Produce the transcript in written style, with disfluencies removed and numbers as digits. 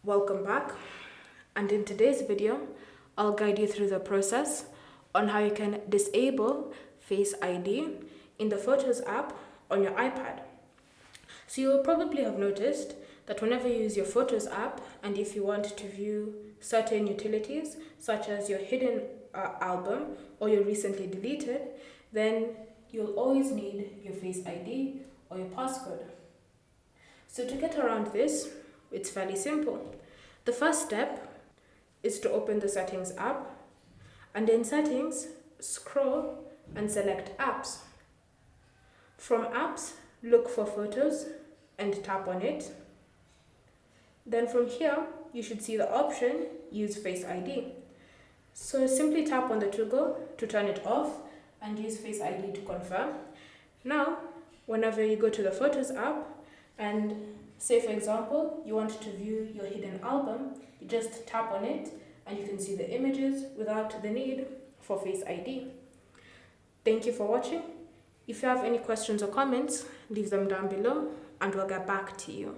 Welcome back, and in today's video I'll guide you through the process on how you can disable Face ID in the Photos app on your iPad. So you'll probably have noticed that whenever you use your Photos app and if you want to view certain utilities such as your hidden album or your recently deleted, then you'll always need your Face ID or your passcode. So to get around this, it's fairly simple. The first step is to open the Settings app, and in Settings, scroll and select Apps. From Apps, look for Photos and tap on it. Then from here, you should see the option Use Face ID. So simply tap on the toggle to turn it off and use Face ID to confirm. Now, whenever you go to the Photos app and say, for example, you want to view your hidden album, you just tap on it and you can see the images without the need for Face ID. Thank you for watching. If you have any questions or comments, leave them down below and we'll get back to you.